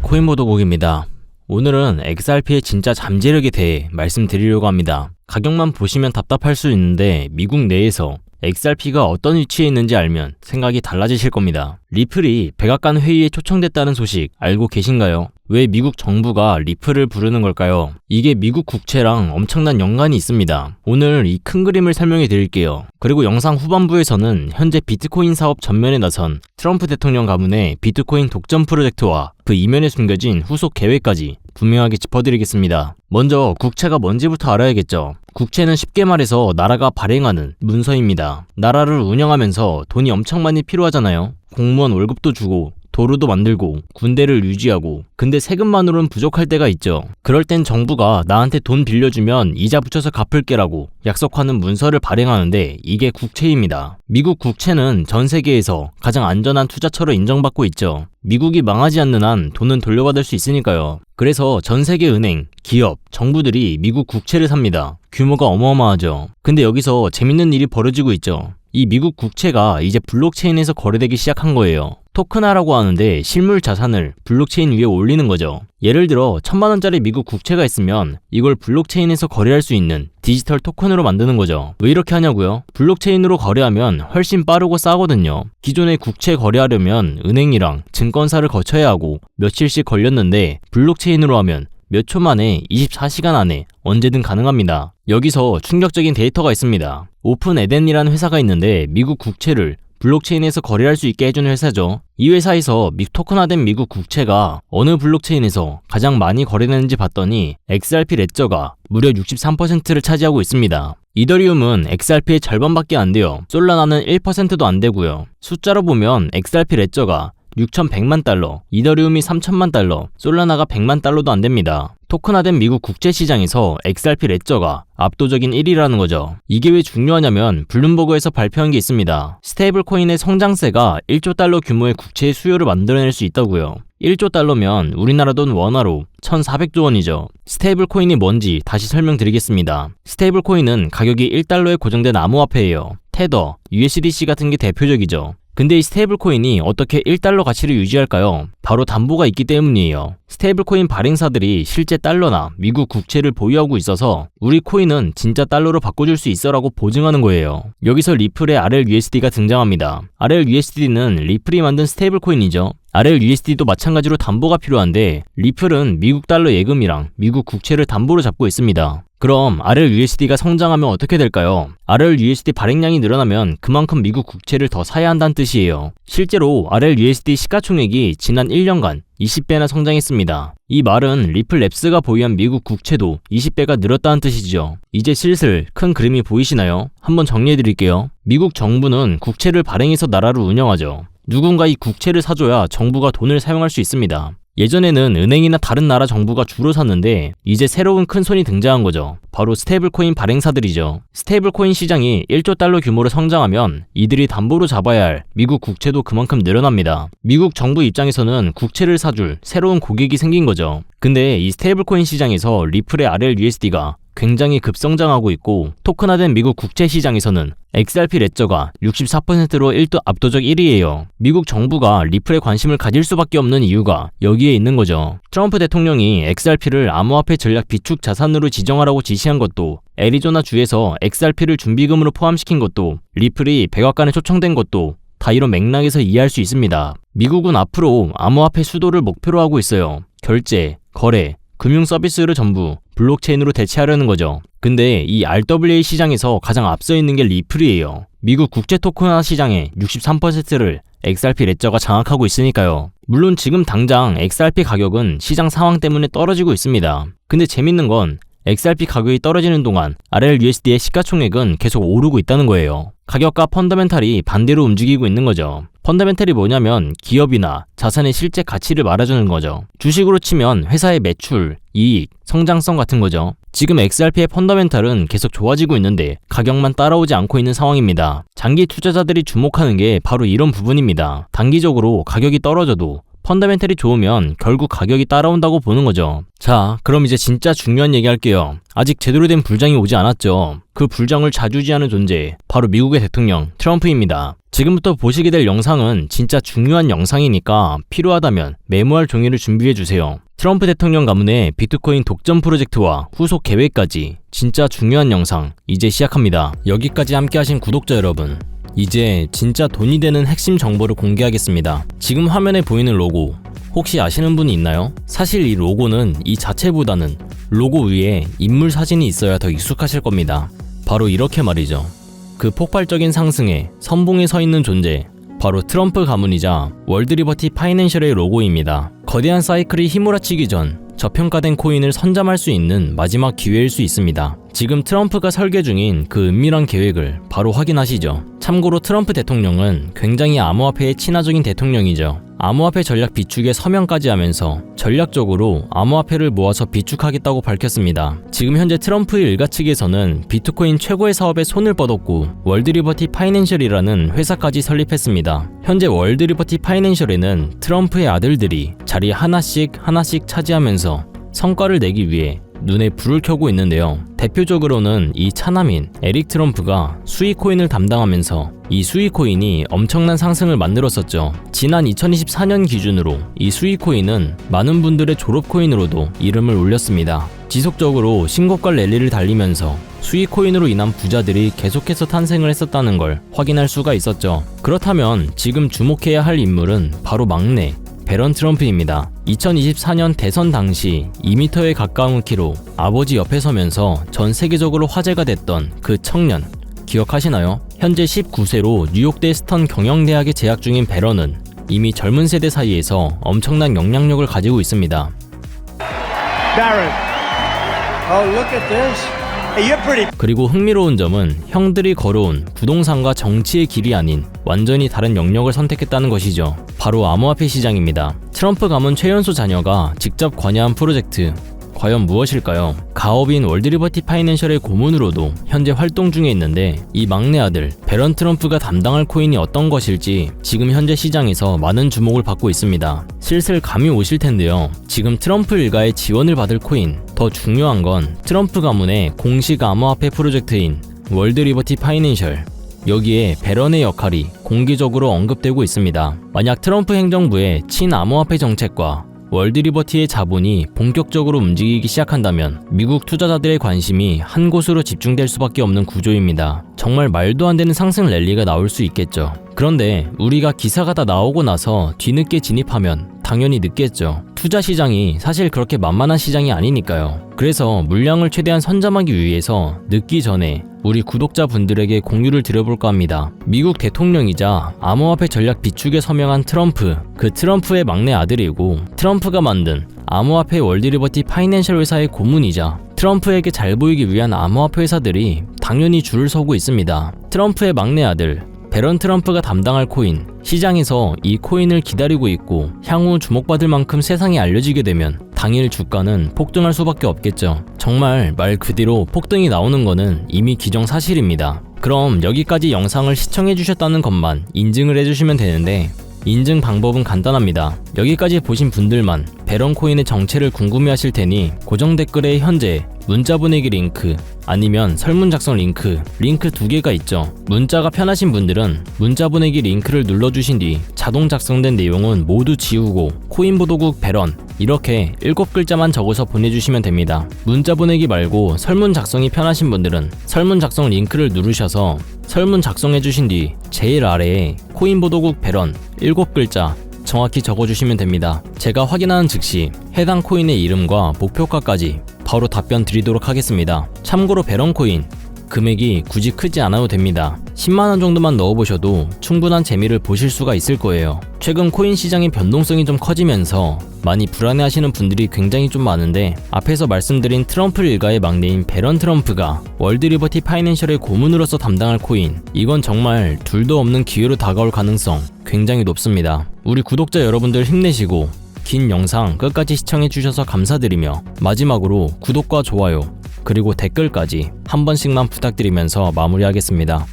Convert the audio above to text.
코인보도국입니다. 오늘은 XRP의 진짜 잠재력에 대해 말씀드리려고 합니다. 가격만 보시면 답답할 수 있는데 미국 내에서 XRP가 어떤 위치에 있는지 알면 생각이 달라지실 겁니다. 리플이 백악관 회의에 초청됐다는 소식 알고 계신가요? 왜 미국 정부가 리플을 부르는 걸까요? 이게 미국 국채랑 엄청난 연관이 있습니다. 오늘 이 큰 그림을 설명해 드릴게요. 그리고 영상 후반부에서는 현재 비트코인 사업 전면에 나선 트럼프 대통령 가문의 비트코인 독점 프로젝트와 그 이면에 숨겨진 후속 계획까지 분명하게 짚어드리겠습니다. 먼저 국채가 뭔지부터 알아야겠죠. 국채는 쉽게 말해서 나라가 발행하는 문서입니다. 나라를 운영하면서 돈이 엄청 많이 필요하잖아요. 공무원 월급도 주고 도로도 만들고 군대를 유지하고, 근데 세금만으로는 부족할 때가 있죠. 그럴 땐 정부가 나한테 돈 빌려주면 이자 붙여서 갚을게라고 약속하는 문서를 발행하는데 이게 국채입니다. 미국 국채는 전 세계에서 가장 안전한 투자처로 인정받고 있죠. 미국이 망하지 않는 한 돈은 돌려받을 수 있으니까요. 그래서 전 세계 은행, 기업, 정부들이 미국 국채를 삽니다. 규모가 어마어마하죠. 근데 여기서 재밌는 일이 벌어지고 있죠. 이 미국 국채가 이제 블록체인에서 거래되기 시작한 거예요. 토큰화라고 하는데 실물 자산을 블록체인 위에 올리는 거죠. 예를 들어 1000만원짜리 미국 국채가 있으면 이걸 블록체인에서 거래할 수 있는 디지털 토큰으로 만드는 거죠. 왜 이렇게 하냐고요? 블록체인으로 거래하면 훨씬 빠르고 싸거든요. 기존에 국채 거래하려면 은행이랑 증권사를 거쳐야 하고 며칠씩 걸렸는데 블록체인으로 하면 몇 초 만에 24시간 안에 언제든 가능합니다. 여기서 충격적인 데이터가 있습니다. 오픈 에덴이라는 회사가 있는데 미국 국채를 블록체인에서 거래할 수 있게 해주는 회사죠. 이 회사에서 토큰화된 미국 국채가 어느 블록체인에서 가장 많이 거래되는지 봤더니 XRP 레저가 무려 63%를 차지하고 있습니다. 이더리움은 XRP의 절반밖에 안 돼요. 솔라나는 1%도 안 되고요. 숫자로 보면 XRP 레저가 6,100만 달러, 이더리움이 3,000만 달러, 솔라나가 100만 달러도 안 됩니다. 토큰화된 미국 국채 시장에서 XRP 레저가 압도적인 1위라는 거죠. 이게 왜 중요하냐면 블룸버그에서 발표한 게 있습니다. 스테이블 코인의 성장세가 1조 달러 규모의 국채의 수요를 만들어낼 수 있다고요. 1조 달러면 우리나라 돈 원화로 1,400조 원이죠. 스테이블 코인이 뭔지 다시 설명드리겠습니다. 스테이블 코인은 가격이 1달러에 고정된 암호화폐예요. 테더, USDC 같은 게 대표적이죠. 근데 이 스테이블 코인이 어떻게 1달러 가치를 유지할까요? 바로 담보가 있기 때문이에요. 스테이블 코인 발행사들이 실제 달러나 미국 국채를 보유하고 있어서 우리 코인은 진짜 달러로 바꿔줄 수 있어라고 보증하는 거예요. 여기서 리플의 RLUSD가 등장합니다. RLUSD는 리플이 만든 스테이블 코인이죠. RLUSD도 마찬가지로 담보가 필요한데 리플은 미국 달러 예금이랑 미국 국채를 담보로 잡고 있습니다. 그럼 RLUSD가 성장하면 어떻게 될까요? RLUSD 발행량이 늘어나면 그만큼 미국 국채를 더 사야 한다는 뜻이에요. 실제로 RLUSD 시가총액이 지난 1년간 20배나 성장했습니다. 이 말은 리플랩스가 보유한 미국 국채도 20배가 늘었다는 뜻이죠. 이제 슬슬 큰 그림이 보이시나요? 한번 정리해드릴게요. 미국 정부는 국채를 발행해서 나라를 운영하죠. 누군가 이 국채를 사줘야 정부가 돈을 사용할 수 있습니다. 예전에는 은행이나 다른 나라 정부가 주로 샀는데 이제 새로운 큰 손이 등장한 거죠. 바로 스테이블코인 발행사들이죠. 스테이블코인 시장이 1조 달러 규모로 성장하면 이들이 담보로 잡아야 할 미국 국채도 그만큼 늘어납니다. 미국 정부 입장에서는 국채를 사줄 새로운 고객이 생긴 거죠. 근데 이 스테이블코인 시장에서 리플의 RLUSD가 굉장히 급성장하고 있고 토큰화된 미국 국채 시장에서는 XRP 레저가 64%로 1도 압도적 1위예요. 미국 정부가 리플에 관심을 가질 수밖에 없는 이유가 여기에 있는 거죠. 트럼프 대통령이 XRP를 암호화폐 전략 비축 자산으로 지정하라고 지시한 것도, 애리조나 주에서 XRP를 준비금으로 포함시킨 것도, 리플이 백악관에 초청된 것도 다 이런 맥락에서 이해할 수 있습니다. 미국은 앞으로 암호화폐 수도를 목표로 하고 있어요. 결제, 거래, 금융 서비스를 전부 블록체인으로 대체하려는 거죠. 근데 이 RWA 시장에서 가장 앞서 있는 게 리플이에요. 미국 국제 토큰화 시장의 63%를 XRP 레저가 장악하고 있으니까요. 물론 지금 당장 XRP 가격은 시장 상황 때문에 떨어지고 있습니다. 근데 재밌는 건 XRP 가격이 떨어지는 동안 RLUSD의 시가총액은 계속 오르고 있다는 거예요. 가격과 펀더멘탈이 반대로 움직이고 있는 거죠. 펀더멘탈이 뭐냐면 기업이나 자산의 실제 가치를 말해주는 거죠. 주식으로 치면 회사의 매출, 이익, 성장성 같은 거죠. 지금 XRP의 펀더멘탈은 계속 좋아지고 있는데 가격만 따라오지 않고 있는 상황입니다. 장기 투자자들이 주목하는 게 바로 이런 부분입니다. 단기적으로 가격이 떨어져도 펀더멘털이 좋으면 결국 가격이 따라온다고 보는 거죠. 자, 그럼 이제 진짜 중요한 얘기 할게요. 아직 제대로 된 불장이 오지 않았죠. 그 불장을 좌지우지하는 존재, 바로 미국의 대통령 트럼프입니다. 지금부터 보시게 될 영상은 진짜 중요한 영상이니까 필요하다면 메모할 종이를 준비해주세요. 트럼프 대통령 가문의 비트코인 독점 프로젝트와 후속 계획까지 진짜 중요한 영상 이제 시작합니다. 여기까지 함께 하신 구독자 여러분, 이제 진짜 돈이 되는 핵심 정보를 공개하겠습니다. 지금 화면에 보이는 로고 혹시 아시는 분이 있나요? 사실 이 로고는 이 자체보다는 로고 위에 인물 사진이 있어야 더 익숙하실 겁니다. 바로 이렇게 말이죠. 그 폭발적인 상승에 선봉에 서 있는 존재, 바로 트럼프 가문이자 월드리버티 파이낸셜의 로고입니다. 거대한 사이클이 휘몰아치기 전 저평가된 코인을 선점할 수 있는 마지막 기회일 수 있습니다. 지금 트럼프가 설계 중인 그 은밀한 계획을 바로 확인하시죠. 참고로 트럼프 대통령은 굉장히 암호화폐에 친화적인 대통령이죠. 암호화폐 전략 비축에 서명까지 하면서 전략적으로 암호화폐를 모아서 비축하겠다고 밝혔습니다. 지금 현재 트럼프 일가 측에서는 비트코인 최고의 사업에 손을 뻗었고 월드리버티 파이낸셜이라는 회사까지 설립했습니다. 현재 월드리버티 파이낸셜에는 트럼프의 아들들이 자리 하나씩 차지하면서 성과를 내기 위해 눈에 불을 켜고 있는데요. 대표적으로는 이 차남인 에릭 트럼프가 수익코인을 담당하면서 이 수익코인이 엄청난 상승을 만들었었죠. 지난 2024년 기준으로 이 수익코인은 많은 분들의 졸업코인으로도 이름을 올렸습니다. 지속적으로 신고가 랠리를 달리면서 수익코인으로 인한 부자들이 계속해서 탄생을 했었다는 걸 확인할 수가 있었죠. 그렇다면 지금 주목해야 할 인물은 바로 막내 배런 트럼프입니다. 2024년 대선 당시 2m에 가까운 키로 아버지 옆에 서면서 전 세계적으로 화제가 됐던 그 청년 기억하시나요? 현재 19세로 뉴욕대 스턴 경영대학에 재학 중인 배런은 이미 젊은 세대 사이에서 엄청난 영향력을 가지고 있습니다. Barron. Oh, look at this. Hey, you're pretty. 그리고 흥미로운 점은 형들이 걸어온 부동산과 정치의 길이 아닌 완전히 다른 영역을 선택했다는 것이죠. 바로 암호화폐 시장입니다. 트럼프 가문 최연소 자녀가 직접 관여한 프로젝트, 과연 무엇일까요? 가업인 월드리버티 파이낸셜의 고문으로도 현재 활동 중에 있는데 이 막내 아들 배런 트럼프가 담당할 코인이 어떤 것일지 지금 현재 시장에서 많은 주목을 받고 있습니다. 슬슬 감이 오실 텐데요. 지금 트럼프 일가의 지원을 받을 코인, 더 중요한 건 트럼프 가문의 공식 암호화폐 프로젝트인 월드리버티 파이낸셜, 여기에 배런의 역할이 공개적으로 언급되고 있습니다. 만약 트럼프 행정부의 친암호화폐 정책과 월드리버티의 자본이 본격적으로 움직이기 시작한다면 미국 투자자들의 관심이 한 곳으로 집중될 수밖에 없는 구조입니다. 정말 말도 안 되는 상승 랠리가 나올 수 있겠죠. 그런데 우리가 기사가 다 나오고 나서 뒤늦게 진입하면 당연히 늦겠죠. 투자 시장이 사실 그렇게 만만한 시장이 아니니까요. 그래서 물량을 최대한 선점하기 위해서 늦기 전에 우리 구독자분들에게 공유를 드려볼까 합니다. 미국 대통령이자 암호화폐 전략 비축에 서명한 트럼프, 그 트럼프의 막내 아들이고 트럼프가 만든 암호화폐 월드리버티 파이낸셜 회사의 고문이자 트럼프에게 잘 보이기 위한 암호화폐 회사들이 당연히 줄을 서고 있습니다. 트럼프의 막내 아들 배런 트럼프가 담당할 코인, 시장에서 이 코인을 기다리고 있고 향후 주목받을 만큼 세상에 알려지게 되면 당일 주가는 폭등할 수밖에 없겠죠. 정말 말 그대로 폭등이 나오는 거는 이미 기정사실입니다. 그럼 여기까지 영상을 시청해 주셨다는 것만 인증을 해주시면 되는데 인증 방법은 간단합니다. 여기까지 보신 분들만 배런 코인의 정체를 궁금해하실 테니 고정 댓글에 현재 문자 보내기 링크 아니면 설문 작성 링크 2개가 있죠. 문자가 편하신 분들은 문자 보내기 링크를 눌러주신 뒤 자동 작성된 내용은 모두 지우고 코인보도국 배런 이렇게 7글자만 적어서 보내주시면 됩니다. 문자 보내기 말고 설문 작성이 편하신 분들은 설문 작성 링크를 누르셔서 설문 작성해주신 뒤 제일 아래에 코인보도국 배런 7글자 정확히 적어주시면 됩니다. 제가 확인하는 즉시 해당 코인의 이름과 목표가까지 바로 답변 드리도록 하겠습니다. 참고로 배런 코인 금액이 굳이 크지 않아도 됩니다. 10만원 정도만 넣어보셔도 충분한 재미를 보실 수가 있을 거예요. 최근 코인 시장의 변동성이 좀 커지면서 많이 불안해하시는 분들이 굉장히 좀 많은데 앞에서 말씀드린 트럼프 일가의 막내인 배런 트럼프가 월드리버티 파이낸셜의 고문으로서 담당할 코인, 이건 정말 둘도 없는 기회로 다가올 가능성 굉장히 높습니다. 우리 구독자 여러분들 힘내시고 긴 영상 끝까지 시청해주셔서 감사드리며 마지막으로 구독과 좋아요 그리고 댓글까지 한 번씩만 부탁드리면서 마무리하겠습니다.